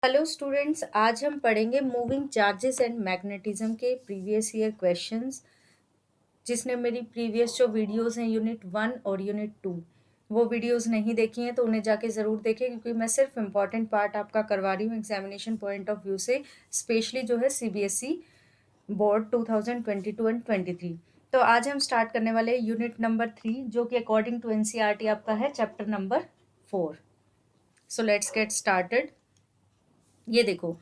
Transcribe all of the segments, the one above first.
Hello students, आज हम पढ़ेंगे मूविंग चार्जेस एंड मैग्नेटिज्म के प्रीवियस ईयर क्वेश्चंस। जिसने मेरी प्रीवियस जो वीडियोस हैं यूनिट 1 और यूनिट 2 वो वीडियोस नहीं देखी हैं तो उन्हें जाके ज़रूर देखें, क्योंकि मैं सिर्फ इम्पॉर्टेंट पार्ट आपका करवा रही हूँ एग्जामिनेशन पॉइंट ऑफ व्यू से, स्पेशली जो है सीबीएसई बोर्ड 2022 एंड 23। तो आज हम स्टार्ट करने वाले यूनिट नंबर 3, जो कि अकॉर्डिंग टू एनसीईआरटी आपका है chapter number 4। So let's get started. ये देखो,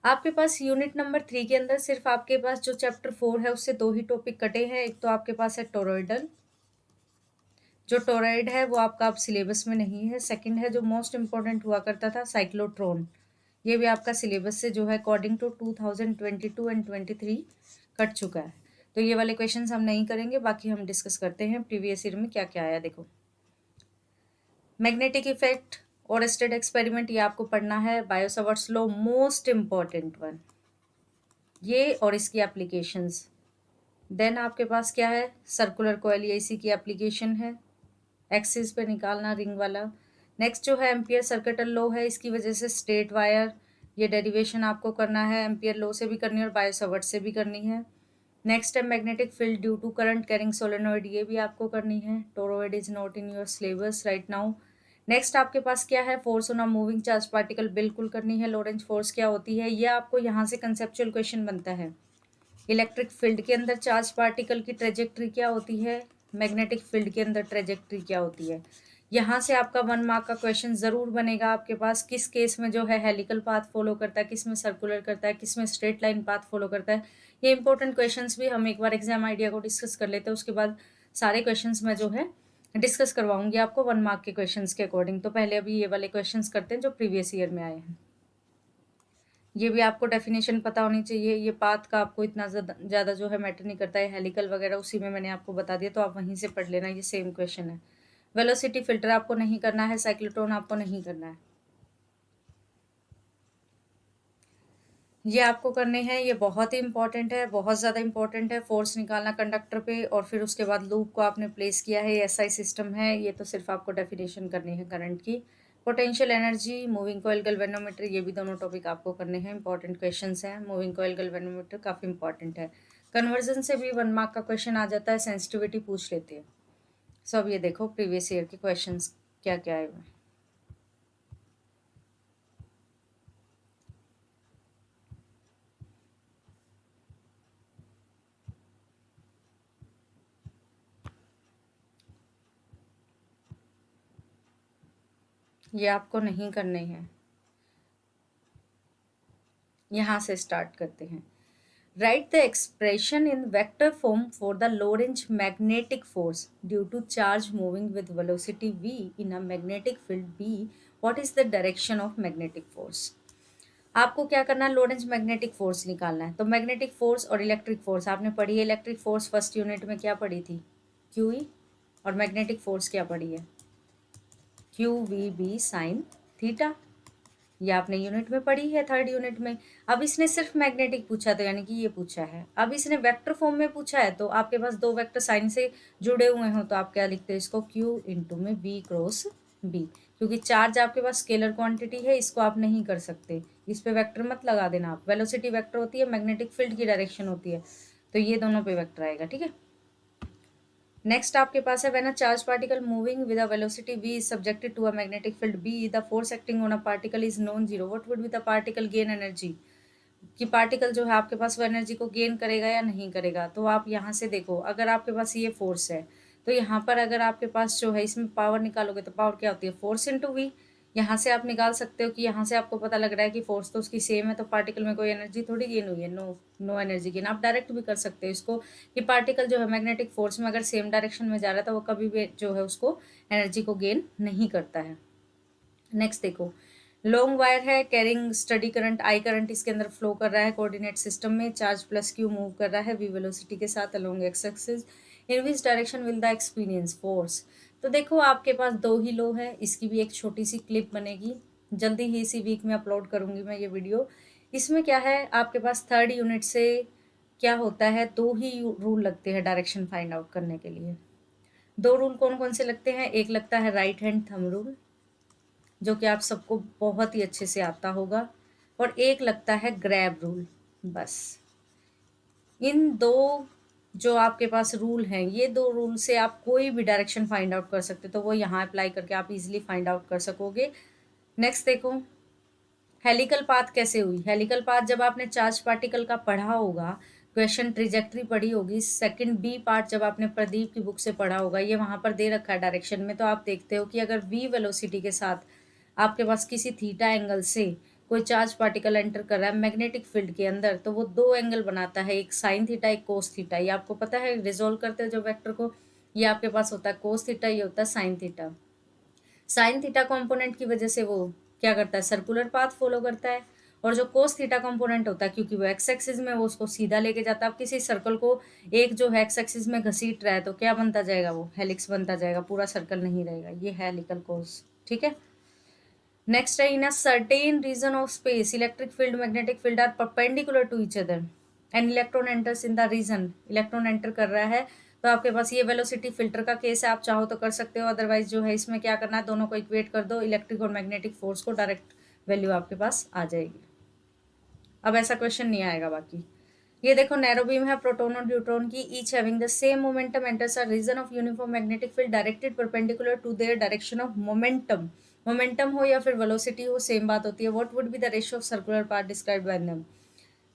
आपके पास यूनिट नंबर 3 के अंदर सिर्फ आपके पास जो चैप्टर 4 है उससे दो ही टॉपिक कटे हैं। एक तो आपके पास है टोरॉइडल, जो टोरॉइड है वो आपका अब सिलेबस में नहीं है। सेकंड है जो मोस्ट इंपॉर्टेंट हुआ करता था, साइक्लोट्रॉन। ये भी आपका सिलेबस से जो है अकॉर्डिंग टू 2022 एंड 23 कट चुका है। तो ये वाले क्वेश्चंस हम नहीं करेंगे, बाकी हम डिस्कस करते हैं प्रीवियस ईयर में क्या क्या आया। देखो, मैग्नेटिक इफेक्ट और स्टेट एक्सपेरिमेंट, ये आपको पढ़ना है। Bio-Savart's law, most important one, ये और इसकी एप्लीकेशंस। देन आपके पास क्या है, सर्कुलर कॉइल, ये इसी की एप्लीकेशन है, एक्सिस पे निकालना रिंग वाला। नेक्स्ट जो है एम्पियर सर्किटल लॉ है, इसकी वजह से स्ट्रेट वायर, ये डेरिवेशन आपको करना है, एम्पियर लॉ से भी करनी है और बायो-सावर्ट से भी करनी है। नेक्स्ट है magnetic field due to current carrying solenoid, ये भी आपको करनी है। Toroid is not in your syllabus right now. Next आपके पास क्या है, force on a moving charge particle, बिल्कुल करनी है। लॉरेंज फोर्स क्या होती है, ये आपको यहाँ से कंसेप्चुअल क्वेश्चन बनता है। इलेक्ट्रिक फील्ड के अंदर चार्ज पार्टिकल की ट्रेजेक्ट्री क्या होती है, मैग्नेटिक फील्ड के अंदर ट्रेजेक्ट्री क्या होती है। यहाँ से आपका 1 मार्क का क्वेश्चन जरूर बनेगा आपके पास। किस केस में जो है हेलिकल पाथ फॉलो करता है, किस में सर्कुलर करता है, किस में स्ट्रेट लाइन पाथ फॉलो करता है। ये इंपॉर्टेंट क्वेश्चंस भी हम एक बार एग्जाम आइडिया को डिस्कस कर लेते हैं, उसके बाद सारे क्वेश्चंस मैं जो है डिस्कस करवाऊंगी आपको 1 मार्क के क्वेश्चंस के अकॉर्डिंग। तो पहले अभी ये वाले क्वेश्चंस करते हैं जो प्रीवियस ईयर में आए हैं। ये भी आपको डेफिनेशन पता होनी चाहिए। ये पाथ का आपको इतना ज़्यादा जो है मैटर नहीं करता है, हेलिकल वगैरह उसी में मैंने आपको बता दिया, तो आप वहीं से पढ़ लेना, ये सेम क्वेश्चन है। वेलोसिटी फिल्टर आपको नहीं करना है, साइक्लोट्रॉन आपको नहीं करना है, ये आपको करने हैं। ये बहुत ही इंपॉर्टेंट है, बहुत ज़्यादा इंपॉर्टेंट है। फोर्स निकालना कंडक्टर पे और फिर उसके बाद लूप को आपने प्लेस किया है, एसआई सिस्टम है। ये तो सिर्फ आपको डेफिनेशन करनी है करंट की। Potential energy, moving coil, galvanometer, ये भी दोनों टॉपिक आपको करने हैं। इंपॉर्टेंट क्वेश्चंस हैं। मूविंग कॉइल, गैल्वेनोमीटर काफ़ी इंपॉर्टेंट है। कन्वर्जन से भी 1 मार्क का क्वेश्चन आ जाता है, सेंसिटिविटी पूछ लेते हैं। सो अब ये देखो प्रीवियस ईयर के क्वेश्चन क्या क्या आए हुए हैं। ये आपको नहीं करने हैं। यहाँ से स्टार्ट करते हैं। Write the expression in vector form for the Lorentz magnetic force due to charge moving with velocity v in a magnetic field B. What is the direction of magnetic force? आपको क्या करना है, Lorentz magnetic force निकालना है। तो magnetic force और electric force आपने पढ़ी है। इलेक्ट्रिक फोर्स फर्स्ट यूनिट में क्या पढ़ी थी, क्यू ई, और मैग्नेटिक फोर्स क्या पढ़ी है, q v b sine theta. ये आपने यूनिट में पढ़ी है, थर्ड यूनिट में। अब इसने सिर्फ मैग्नेटिक पूछा, तो यानी कि ये पूछा है। अब इसने वेक्टर फॉर्म में पूछा है, तो आपके पास दो वेक्टर साइन से जुड़े हुए हो, तो आप क्या लिखते हैं इसको, Q इंटू में B क्रॉस B। क्योंकि चार्ज आपके पास स्केलर क्वांटिटी है, इसको आप नहीं कर सकते, इस पे वेक्टर मत लगा देना आप। वेलोसिटी वेक्टर होती है, मैग्नेटिक फील्ड की डायरेक्शन होती है, तो ये दोनों पे वेक्टर आएगा, ठीक है। नेक्स्ट आपके पास है, when a charge particle moving with a velocity v is subjected to a magnetic field b, the force acting on a particle is non zero, what would be the particle gain energy? कि particle जो है आपके पास वो energy को gain करेगा या नहीं करेगा। तो आप यहाँ से देखो, अगर आपके पास ये फोर्स है तो यहाँ पर अगर आपके पास जो है इसमें पावर निकालोगे तो पावर क्या होती है, फोर्स इंटू वी। यहाँ से आप निकाल सकते हो कि यहाँ से आपको पता लग रहा है कि फोर्स तो उसकी सेम है, तो पार्टिकल में कोई एनर्जी थोड़ी गेन हुई है, नो एनर्जी गेन। आप डायरेक्ट भी कर सकते हो इसको कि पार्टिकल जो है मैग्नेटिक फोर्स में अगर सेम डायरेक्शन में जा रहा है तो वो कभी भी जो है उसको एनर्जी को गेन नहीं करता है। नेक्स्ट देखो, लॉन्ग वायर है, carrying study current, I current इसके अंदर फ्लो कर रहा है कोऑर्डिनेट सिस्टम में, चार्ज प्लस क्यू मूव कर रहा है वी वेलोसिटी के साथ along x axis, in which direction will the experience force. तो देखो आपके पास दो ही लो है, इसकी भी एक छोटी सी क्लिप बनेगी, जल्दी ही इसी वीक में अपलोड करूंगी मैं ये वीडियो। इसमें क्या है, आपके पास थर्ड यूनिट से क्या होता है, दो ही रूल लगते हैं डायरेक्शन फाइंड आउट करने के लिए। दो रूल कौन कौन से लगते हैं, एक लगता है राइट हैंड थंब रूल, जो कि आप सबको बहुत ही अच्छे से आता होगा। और एक लगता है ग्रैब रूल। बस इन दो जो आपके पास रूल हैं, ये दो रूल से आप कोई भी डायरेक्शन फाइंड आउट कर सकते हो, तो वो यहाँ अप्लाई करके आप इजीली फाइंड आउट कर सकोगे। नेक्स्ट देखो, हेलिकल पाथ कैसे हुई। हेलिकल पाथ जब आपने चार्ज पार्टिकल का पढ़ा होगा, क्वेश्चन ट्रिजेक्ट्री पढ़ी होगी, सेकंड बी पार्ट जब आपने प्रदीप की बुक से पढ़ा होगा, ये वहां पर दे रखा है डायरेक्शन में, तो आप देखते हो कि अगर v वेलोसिटी के साथ आपके पास किसी थीटा एंगल से कोई चार्ज पार्टिकल एंटर कर रहा है मैग्नेटिक फील्ड के अंदर, तो वो दो एंगल बनाता है, एक साइन थीटा एक कोस थीटा। ये आपको पता है, रिजोल्व करते हो जो वेक्टर को, ये आपके पास होता है कोस थीटा, ये होता है sine theta. Sine theta component की वजह से वो क्या करता है, सर्कुलर पाथ फॉलो करता है। और जो कोस थीटा कंपोनेंट होता है, क्योंकि वो एक्स एक्सिस में, वो उसको सीधा लेके जाता है। अब किसी सर्कल को एक जो है एक्स एक्सिस में घसीट रहा है, तो क्या बनता जाएगा, वो हेलिक्स बनता जाएगा, पूरा सर्कल नहीं रहेगा। ये है हेलिकल कोस। ठीक है। नेक्स्ट है, in a certain region of space electric field magnetic field are perpendicular to each other and electron enters in the region. Electron enter कर रहा है, तो आपके पास ये वेलोसिटी फिल्टर का केस है, आप चाहो तो कर सकते हो, अदरवाइज जो है इसमें क्या करना है, दोनों को इक्वेट कर दो, इलेक्ट्रिक और मैग्नेटिक फोर्स को, डायरेक्ट वैल्यू आपके पास आ जाएगी। अब ऐसा क्वेश्चन नहीं आएगा बाकी। ये देखो, नैरो बीम है, प्रोटॉन और न्यूट्रॉन की, each having the same momentum enters a region of uniform magnetic field directed perpendicular to their direction of momentum. Momentum हो या फिर वेलोसिटी हो, सेम बात होती है। What would be the ratio of circular path described by them.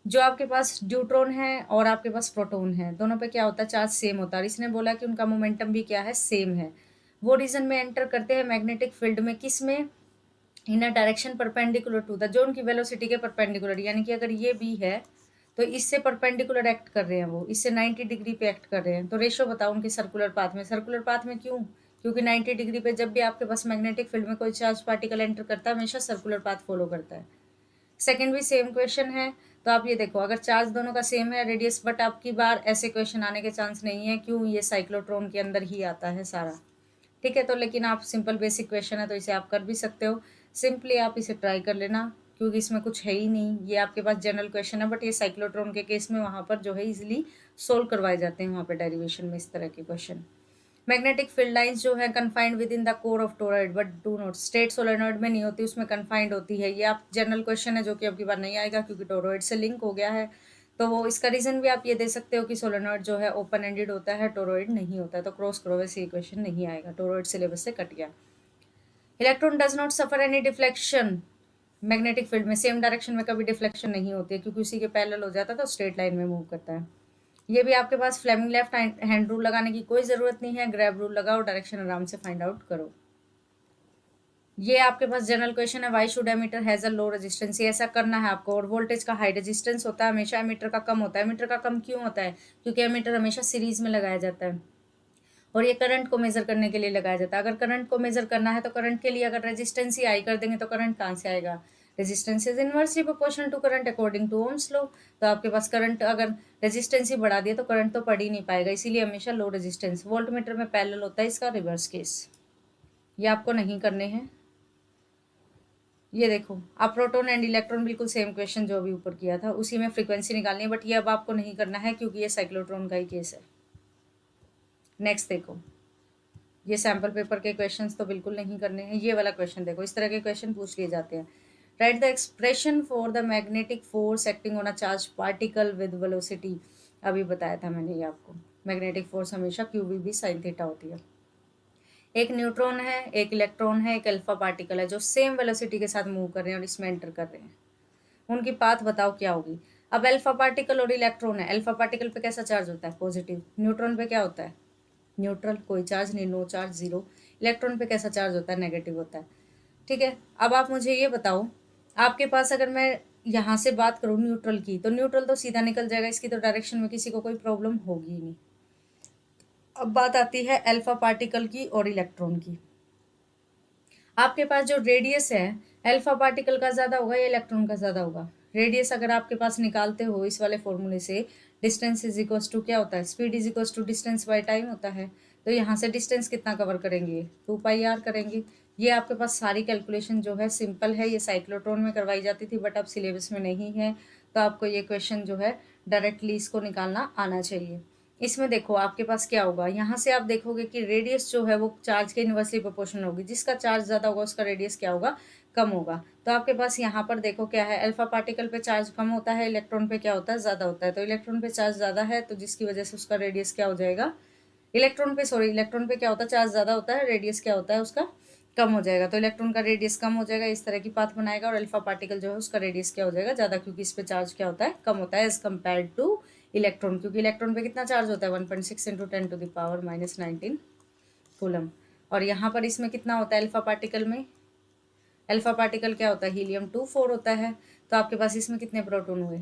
जो आपके पास deuteron है और आपके पास प्रोटॉन है, दोनों पे क्या होता है, चार्ज सेम होता है। और इसने बोला कि उनका मोमेंटम भी क्या है, सेम है। वो रीजन में एंटर करते हैं मैग्नेटिक फील्ड में, किस में, in a direction perpendicular to the, जो उनकी वेलोसिटी के परपेंडिकुलर, यानी कि अगर ये बी है तो इससे परपेंडिकुलर एक्ट कर रहे हैं, वो इससे 90 डिग्री पे एक्ट कर रहे हैं। तो रेशो बताओ उनके सर्कुलर पाथ में। सर्कुलर पाथ में क्यों, क्योंकि 90 डिग्री पे जब भी आपके पास मैग्नेटिक फील्ड में कोई चार्ज पार्टिकल एंटर करता है, हमेशा सर्कुलर पाथ फॉलो करता है। सेकंड भी सेम क्वेश्चन है, तो आप ये देखो, अगर चार्ज दोनों का सेम है रेडियस, बट आपकी बार ऐसे क्वेश्चन आने के चांस नहीं है, क्यों, ये साइक्लोट्रॉन के अंदर ही आता है सारा। ठीक है, तो लेकिन आप सिंपल बेसिक क्वेश्चन है, तो इसे आप कर भी सकते हो। सिंपली आप इसे ट्राई कर लेना, क्योंकि इसमें कुछ है ही नहीं, ये आपके पास जनरल क्वेश्चन है, बट ये साइक्लोट्रॉन के केस में वहाँ पर जो है इजिली सोल्व करवाए जाते हैं, वहाँ पर डेरिवेशन में इस तरह के क्वेश्चन। मैग्नेटिक फील्ड लाइंस जो है confined with in the core of toroid, but do not, straight solenoid में नहीं होती, उसमें कन्फाइंड होती है। ये आप जनरल क्वेश्चन है, जो कि अब की बार नहीं आएगा, क्योंकि टोरॉइड से लिंक हो गया है। तो वो इसका रीजन भी आप ये दे सकते हो कि सोलेनॉइड जो है ओपन एंडेड होता है, टोरॉइड नहीं होता है, तो क्रॉस करो, वैसे ये क्वेश्चन नहीं आएगा, टोरॉइड सिलेबस से कट गया। Electron does not suffer any deflection magnetic field में, सेम डायरेक्शन में कभी डिफ्लेक्शन नहीं होती है, क्योंकि उसी के पैरेलल हो जाता है, तो स्ट्रेट लाइन में मूव करता है। ये भी आपके पास फ्लेमिंग लेफ्ट हैंड रूल लगाने की कोई ज़रूरत नहीं है, ग्रैब रूल लगाओ, डायरेक्शन आराम से फाइंड आउट करो। ये आपके पास जनरल क्वेश्चन है, why should ammeter has a low resistance, ये ऐसा करना है आपको। और वोल्टेज का हाई रेजिस्टेंस होता है हमेशा, एमीटर का कम होता है। एमीटर का कम क्यों होता है, क्योंकि एमीटर हमेशा सीरीज में लगाया जाता है, और ये करंट को मेजर करने के लिए लगाया जाता है। अगर करंट को मेजर करना है, तो करंट के लिए अगर रेजिस्टेंस ही हाई कर देंगे, तो करंट कहाँ से आएगा। Resistance is inversely proportional to current according to Ohm's law. तो आपके पास करंट, अगर रेजिस्टेंस ही बढ़ा दिया, तो करंट तो पड़ ही नहीं पाएगा, इसीलिए हमेशा लो रेजिस्टेंस। वोल्ट मीटर में पैरेलल होता है, इसका रिवर्स केस। ये आपको नहीं करने हैं। ये देखो, आप प्रोटॉन एंड इलेक्ट्रॉन, बिल्कुल सेम क्वेश्चन जो अभी ऊपर किया था, उसी में फ्रीक्वेंसी निकालनी है, बट ये अब आपको नहीं करना है, क्योंकि ये साइक्लोट्रॉन का ही केस है। नेक्स्ट देखो, ये सैम्पल पेपर के क्वेश्चंस तो बिल्कुल नहीं करने हैं। ये वाला क्वेश्चन देखो, इस तरह के क्वेश्चन पूछ लिए जाते हैं। Right the expression for the magnetic force acting on a charge particle with velocity. अभी बताया था मैंने ये आपको, मैग्नेटिक फोर्स हमेशा QV साइन थीटा होती है। एक न्यूट्रॉन है, एक इलेक्ट्रॉन है, एक अल्फा पार्टिकल है, जो सेम वेलोसिटी के साथ मूव कर रहे हैं और इसमें एंटर कर रहे हैं। उनकी पाथ बताओ क्या होगी। अब अल्फा पार्टिकल और इलेक्ट्रॉन है, अल्फा पार्टिकल पे कैसा चार्ज होता है, पॉजिटिव। न्यूट्रॉन पे क्या होता है, न्यूट्रल, कोई चार्ज नहीं, नो चार्ज, जीरो। इलेक्ट्रॉन पे कैसा चार्ज होता है, नेगेटिव होता है। ठीक है, अब आप मुझे ये बताओ, आपके पास अगर मैं यहाँ से बात करूँ न्यूट्रल की, तो न्यूट्रल तो सीधा निकल जाएगा, इसकी तो डायरेक्शन में किसी को कोई प्रॉब्लम होगी ही नहीं। अब बात आती है अल्फा पार्टिकल की और इलेक्ट्रॉन की। आपके पास जो रेडियस है, अल्फा पार्टिकल का ज़्यादा होगा या इलेक्ट्रॉन का ज़्यादा होगा। रेडियस अगर आपके पास निकालते हो इस वाले फॉर्मूले से, डिस्टेंस इज इक्वल्स टू क्या होता है, speed is equals to distance by time होता है। तो यहाँ से डिस्टेंस कितना कवर करेंगे, 2πr करेंगे। ये आपके पास सारी कैलकुलेशन जो है सिंपल है, ये साइक्लोट्रॉन में करवाई जाती थी, बट अब सिलेबस में नहीं है, तो आपको ये क्वेश्चन जो है डायरेक्टली इसको निकालना आना चाहिए। इसमें देखो आपके पास क्या होगा, यहाँ से आप देखोगे कि रेडियस जो है वो चार्ज के इनवर्सली प्रोपोर्शनल होगी, जिसका चार्ज ज़्यादा होगा उसका रेडियस क्या होगा, कम होगा। तो आपके पास यहाँ पर देखो क्या है, अल्फा पार्टिकल पे चार्ज कम होता है, इलेक्ट्रॉन पे क्या होता है, ज़्यादा होता है। तो इलेक्ट्रॉन पे चार्ज ज़्यादा है तो जिसकी वजह से उसका रेडियस क्या हो जाएगा, इलेक्ट्रॉन पे क्या होता है, चार्ज ज़्यादा होता है, रेडियस क्या होता है उसका, कम हो जाएगा। तो इलेक्ट्रॉन का रेडियस कम हो जाएगा, इस तरह की पाथ बनाएगा, और अल्फा पार्टिकल जो है उसका रेडियस क्या हो जाएगा, ज़्यादा, क्योंकि इस पे चार्ज क्या होता है, कम होता है एज कम्पेयर टू इलेक्ट्रॉन, क्योंकि इलेक्ट्रॉन पे कितना चार्ज होता है, 1.6 इंटू 10⁻⁻19 कूलम। और यहाँ पर इसमें कितना होता है अल्फा पार्टिकल में, अल्फा पार्टिकल क्या होता है, हीलियम-2 4 होता है। तो आपके पास इसमें कितने प्रोटॉन हुए,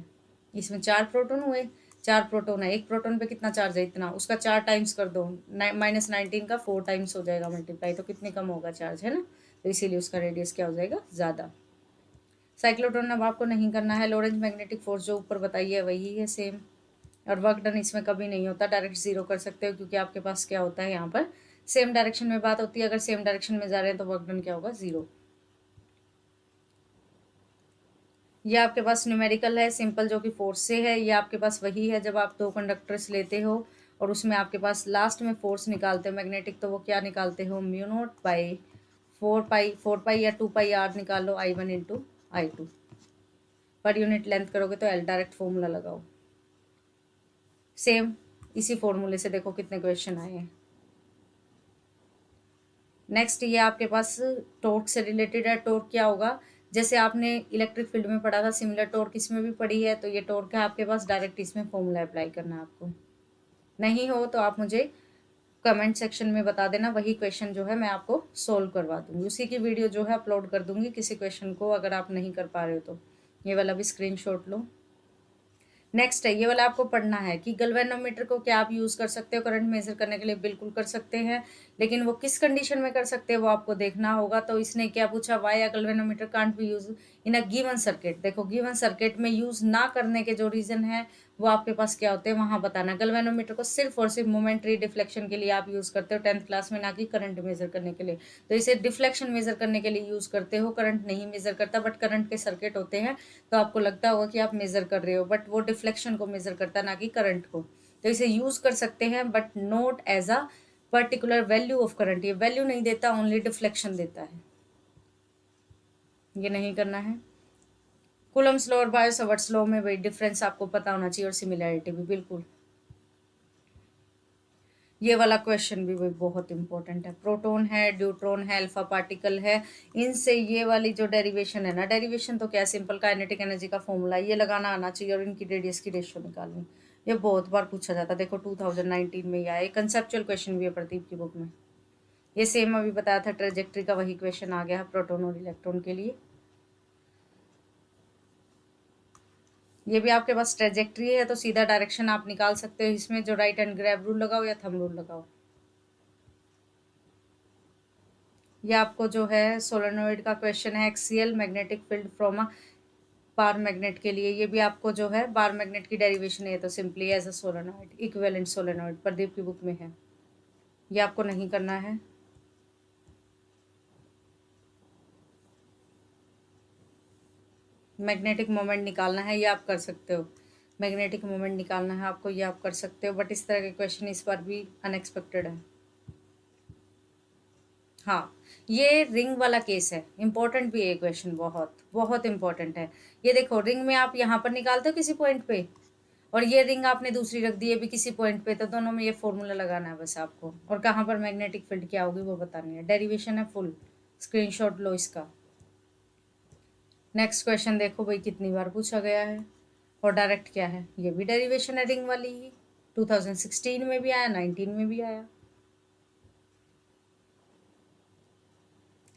इसमें 4 प्रोटॉन हुए, 4 प्रोटॉन है, एक प्रोटॉन पे कितना चार्ज है, इतना, उसका 4 टाइम्स कर दो, -19 का 4 टाइम्स हो जाएगा मल्टीप्लाई, तो कितने कम होगा चार्ज, है ना। तो इसीलिए उसका रेडियस क्या हो जाएगा, ज़्यादा। साइक्लोट्रॉन अब आपको नहीं करना है, लोरेंज मैग्नेटिक फोर्स जो ऊपर बताई है वही है सेम, और वर्क डन इसमें कभी नहीं होता, डायरेक्ट जीरो कर सकते हो, क्योंकि आपके पास क्या होता है यहाँ पर सेम डायरेक्शन में बात होती है, अगर सेम डायरेक्शन में जा रहे हैं तो वर्क डन क्या होगा, जीरो। ये आपके पास न्यूमेरिकल है सिंपल, जो कि फोर्स से है, ये आपके पास वही है जब आप 2 कंडक्टर्स लेते हो और उसमें आपके पास लास्ट में फोर्स निकालते हो मैग्नेटिक, तो वो क्या निकालते हो, म्यू0/4 पाई या 2 पाई r निकालो, I1 into I2। Per unit length करोगे तो एल, डायरेक्ट फॉर्मूला लगाओ, सेम इसी फॉर्मूले से देखो कितने क्वेश्चन आए हैं। नेक्स्ट ये आपके पास टॉर्क से रिलेटेड है। टॉर्क क्या होगा, जैसे आपने इलेक्ट्रिक फील्ड में पढ़ा था, सिमिलर टॉर्क इसमें भी पढ़ी है, तो ये टॉर्क है आपके पास, डायरेक्ट इसमें फॉर्मूला अप्लाई करना है आपको। नहीं हो तो आप मुझे कमेंट सेक्शन में बता देना, वही क्वेश्चन जो है मैं आपको सोल्व करवा दूंगी, उसी की वीडियो जो है अपलोड कर दूंगी किसी क्वेश्चन को, अगर आप नहीं कर पा रहे हो तो ये वाला भी स्क्रीनशॉट लो। नेक्स्ट है, ये वाला आपको पढ़ना है कि गल्वेनोमीटर को क्या आप यूज़ कर सकते हो करंट मेजर करने के लिए, बिल्कुल कर सकते हैं, लेकिन वो किस कंडीशन में कर सकते हैं वो आपको देखना होगा। तो इसने क्या पूछा, why a galvanometer can't be used in a given circuit. देखो गिवन सर्किट में यूज़ ना करने के जो रीज़न है वो आपके पास क्या होते हैं वहाँ बताना। गल्वेनोमीटर को सिर्फ और सिर्फ मोमेंट्री डिफ्लेक्शन के लिए आप यूज़ करते हो 10th क्लास में, ना कि करंट मेजर करने के लिए। तो इसे डिफ्लेक्शन मेजर करने के लिए यूज़ करते हो, करंट नहीं मेजर करता, बट करंट के सर्किट होते हैं तो आपको लगता होगा कि आप मेजर कर रहे हो, बट वो डिफ्लेक्शन को मेजर करता है ना कि करंट को। तो इसे यूज़ कर सकते हैं but not as a particular value of current, ये वैल्यू नहीं देता, ओनली डिफ्लेक्शन देता है, ये नहीं करना है। कूलम्स लॉ और बायो सवर्ट्स लॉ में वही डिफरेंस आपको पता होना चाहिए, और सिमिलैरिटी भी बिल्कुल। ये वाला क्वेश्चन भी वही बहुत इंपॉर्टेंट है, प्रोटॉन है, ड्यूट्रॉन है, अल्फा पार्टिकल है, इनसे ये वाली जो डेरिवेशन है ना, डेरिवेशन तो क्या, सिंपल काइनेटिक एनर्जी का फॉर्मूला, ये लगाना आना चाहिए, और इनकी रेडियस की रेशियो निकालनी। ये बहुत बार पूछा जाता है, देखो 2019 में ही आया, कंसेप्चुअल क्वेश्चन भी है प्रदीप की बुक में। ये सेम अभी बताया था, ट्रेजेक्ट्री का वही क्वेश्चन आ गया है प्रोटॉन और इलेक्ट्रॉन के लिए। ये भी आपके पास ट्रेजेक्ट्री है तो सीधा डायरेक्शन आप निकाल सकते हो इसमें, जो राइट हैंड ग्रैब रूल लगाओ या थंब रूल लगाओ। ये आपको जो है सोलेनोइड का क्वेश्चन है, axial magnetic field from a bar magnet के लिए। ये भी आपको जो है बार मैग्नेट की डेरिवेशन है, तो simply as a solenoid, equivalent solenoid, Pradeep की बुक में है, ये आपको नहीं करना है। मैग्नेटिक मोमेंट निकालना है, ये आप कर सकते हो, मैग्नेटिक मोमेंट निकालना है आपको, ये आप कर सकते हो, बट इस तरह के क्वेश्चन इस बार भी अनएक्सपेक्टेड है। हाँ, ये रिंग वाला केस है, इंपॉर्टेंट भी है क्वेश्चन, बहुत बहुत इंपॉर्टेंट है। ये देखो, रिंग में आप यहाँ पर निकालते हो किसी पॉइंट पे, और ये रिंग आपने दूसरी रख दी है भी किसी पॉइंट पे, तो दोनों में ये फॉर्मूला लगाना है बस आपको, और कहाँ पर मैग्नेटिक फील्ड क्या होगी वो बतानी है। डेरिवेशन है फुल, स्क्रीनशॉट लो इसका। नेक्स्ट क्वेश्चन देखो भाई, कितनी बार पूछा गया है, और डायरेक्ट क्या है, ये भी डेरिवेशन है रिंग वाली ही, 2016 में भी आया, 19 में भी आया।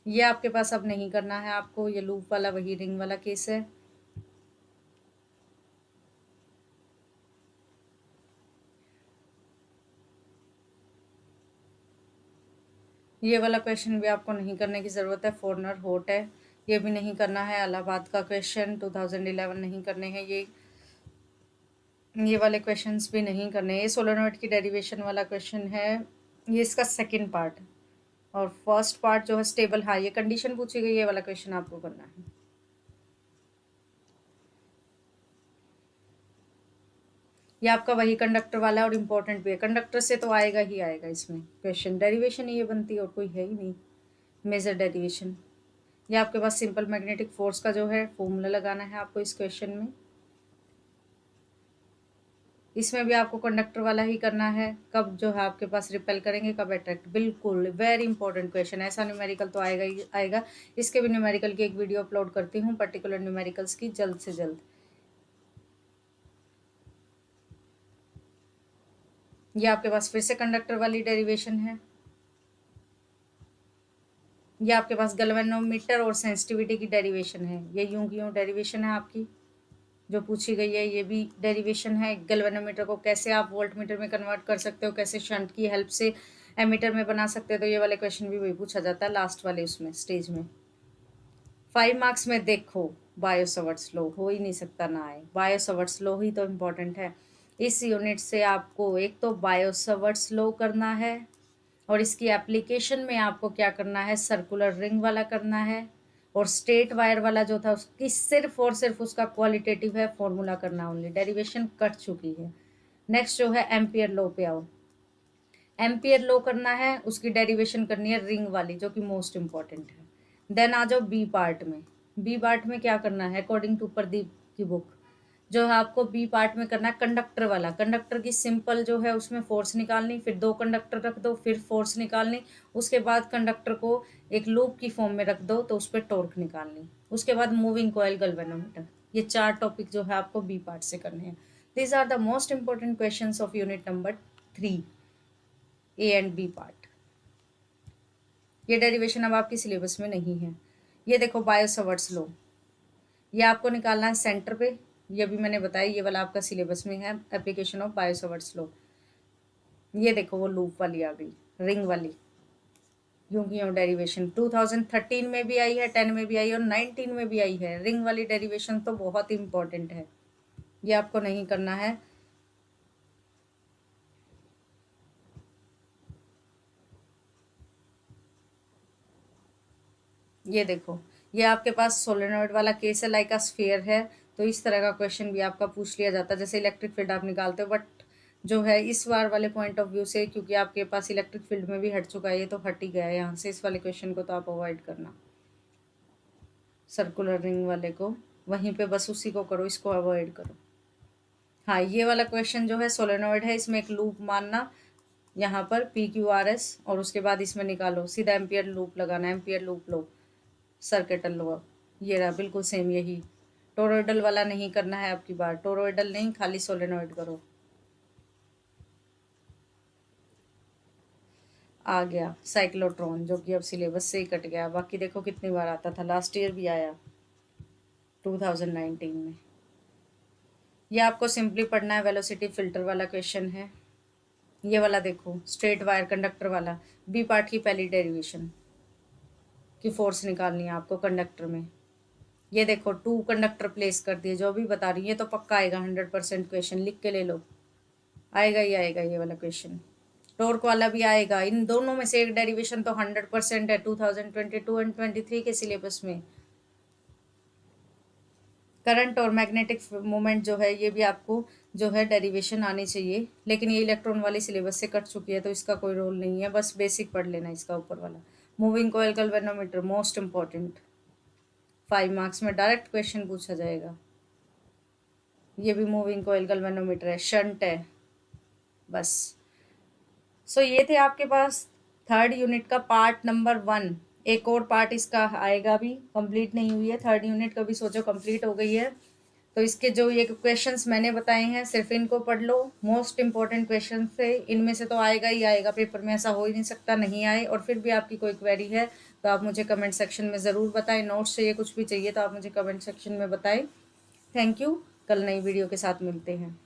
ये आपके पास अब नहीं करना है आपको, ये लूप वाला वही रिंग वाला केस है। ये वाला क्वेश्चन भी आपको नहीं करने की ज़रूरत है, फॉरनर हॉट है, ये भी नहीं करना है। इलाहाबाद का क्वेश्चन 2011 नहीं करने हैं ये वाले क्वेश्चंस भी नहीं करने। ये सोलेनोइड की डेरिवेशन वाला क्वेश्चन है, ये इसका सेकंड पार्ट, और फर्स्ट पार्ट जो है स्टेबल, हाँ ये कंडीशन पूछी गई, ये वाला क्वेश्चन आपको करना है। ये आपका वही कंडक्टर वाला है, और इम्पोर्टेंट भी है, कंडक्टर से तो आएगा ही आएगा इसमें क्वेश्चन, डेरिवेशन ही ये बनती है और कोई है ही नहीं मेजर डेरिवेशन। ये आपके पास सिंपल मैग्नेटिक फोर्स का जो है फॉर्मूला लगाना है आपको इस क्वेश्चन में। इसमें भी आपको कंडक्टर वाला ही करना है, कब जो है आपके पास रिपेल करेंगे, कब अट्रैक्ट। बिल्कुल वेरी इंपॉर्टेंट क्वेश्चन, ऐसा न्यूमेरिकल तो आएगा ही आएगा। इसके भी न्यूमेरिकल की एक वीडियो अपलोड करती हूँ, पर्टिकुलर न्यूमेरिकल्स की, जल्द से जल्द। ये आपके पास फिर से कंडक्टर वाली डेरिवेशन है। ये आपके पास गैल्वेनोमीटर और सेंसिटिविटी की डेरिवेशन है। ये यूं की यूं डेरिवेशन है आपकी जो पूछी गई है। ये भी डेरिवेशन है। गैल्वेनोमीटर को कैसे आप वोल्टमीटर में कन्वर्ट कर सकते हो, कैसे शंट की हेल्प से एमीटर में बना सकते हो, तो ये वाले क्वेश्चन भी वही पूछा जाता है लास्ट वाले उसमें स्टेज में। 5 मार्क्स में देखो बायो सवर्ट्स लॉ हो ही नहीं सकता ना आए। बायो सवर्ट्स लॉ ही तो इम्पोर्टेंट है। इस यूनिट से आपको एक तो बायो सवर्ट्स लॉ करना है, और इसकी एप्लीकेशन में आपको क्या करना है, सर्कुलर रिंग वाला करना है, और स्ट्रेट वायर वाला जो था उसकी सिर्फ और सिर्फ उसका क्वालिटेटिव है फॉर्मूला करना ओनली। डेरिवेशन कट चुकी है। नेक्स्ट जो है एम्पियर लॉ पे आओ। एम्पियर लॉ करना है, उसकी डेरिवेशन करनी है रिंग वाली जो कि मोस्ट इंपॉर्टेंट है। देन आ जाओ बी पार्ट में। बी पार्ट में क्या करना है, अकॉर्डिंग टू प्रदीप की बुक जो है आपको बी पार्ट में करना है कंडक्टर वाला। कंडक्टर की सिंपल जो है उसमें फोर्स निकालनी, फिर 2 कंडक्टर रख दो, फिर फोर्स निकालनी, उसके बाद कंडक्टर को एक लूप की फॉर्म में रख दो तो उस पर टॉर्क निकालनी, उसके बाद मूविंग कॉइल गैल्वेनोमीटर। ये 4 टॉपिक जो है आपको बी पार्ट से करने हैं। These are the most important question of unit number 3 a and b part. ये डेरिवेशन अब आपकी सिलेबस में नहीं है। ये देखो बायो सवर्ट्स लॉ, ये आपको निकालना है सेंटर पे। ये भी मैंने बताया, ये वाला आपका सिलेबस में है, एप्लीकेशन ऑफ बायो सवर्ट्स लॉ। ये देखो वो लूप वाली आ गई, रिंग वाली, यूं की यूं डेरिवेशन 2013 में भी आई है, 10 में भी आई है और 19 में भी आई है। रिंग वाली डेरिवेशन तो बहुत इंपॉर्टेंट है, ये आपको नहीं करना है। ये देखो, ये आपके पास सोलेनॉइड वाला केस है, लाइक अ स्फीयर है, तो इस तरह का क्वेश्चन भी आपका पूछ लिया जाता है। जैसे इलेक्ट्रिक फील्ड आप निकालते हो, बट जो है इस बार वाले पॉइंट ऑफ व्यू से, क्योंकि आपके पास इलेक्ट्रिक फील्ड में भी हट चुका है, ये तो हट ही गया है यहाँ से, इस वाले क्वेश्चन को तो आप अवॉइड करना। सर्कुलर रिंग वाले को वहीं पे बस उसी को करो, इसको अवॉइड करो। हाँ, ये वाला क्वेश्चन जो है सोलेनॉइड है, इसमें एक लूप मानना यहाँ पर PQRS, और उसके बाद इसमें निकालो, सीधा एम्पियर लूप लगाना, एम्पियर लूप लो, सर्किटल लो। ये रहा बिल्कुल सेम यही। टोरोइडल वाला नहीं करना है आपकी बार, टोरोइडल नहीं, खाली सोलेनॉइड करो। आ गया साइक्लोट्रॉन, जो कि अब सिलेबस से ही कट गया। बाकी देखो कितनी बार आता था, लास्ट ईयर भी आया 2019 में। ये आपको सिंपली पढ़ना है, वेलोसिटी फिल्टर वाला क्वेश्चन है। ये वाला देखो स्ट्रेट वायर कंडक्टर वाला, बी पार्ट की पहली डेरिवेशन की फोर्स निकालनी है आपको कंडक्टर में। ये देखो 2 कंडक्टर प्लेस कर दिए, जो भी बता रही है तो पक्का आएगा 100% क्वेश्चन, लिख के ले लो, आएगा ही आएगा ये वाला क्वेश्चन। टॉर्क वाला भी आएगा, इन दोनों में से एक डेरिवेशन तो 100% है 2022 एंड 23 के सिलेबस में। करंट और मैग्नेटिक मोमेंट जो है, ये भी आपको जो है डेरिवेशन आनी चाहिए, लेकिन ये इलेक्ट्रॉन वाली सिलेबस से कट चुकी है तो इसका कोई रोल नहीं है, बस बेसिक पढ़ लेना इसका ऊपर वाला। Moving coil galvanometer most important, 5 marks में डायरेक्ट क्वेश्चन पूछा जाएगा। ये भी मूविंग कॉइल गैल्वेनोमीटर है, शंट है, बस। सो ये थे आपके पास 3rd यूनिट का पार्ट नंबर 1। एक और पार्ट इसका आएगा, भी कंप्लीट नहीं हुई है 3rd यूनिट, कभी सोचो कंप्लीट हो गई है। तो इसके जो ये क्वेश्चंस मैंने बताए हैं सिर्फ इनको पढ़ लो, मोस्ट इंपॉर्टेंट क्वेश्चन थे, इनमें से तो आएगा ही आएगा पेपर में, ऐसा हो ही नहीं सकता नहीं आए। और फिर भी आपकी कोई क्वेरी है तो आप मुझे कमेंट सेक्शन में ज़रूर बताएं, नोट्स चाहिए, कुछ भी चाहिए तो आप मुझे कमेंट सेक्शन में बताएं। थैंक यू, कल नई वीडियो के साथ मिलते हैं।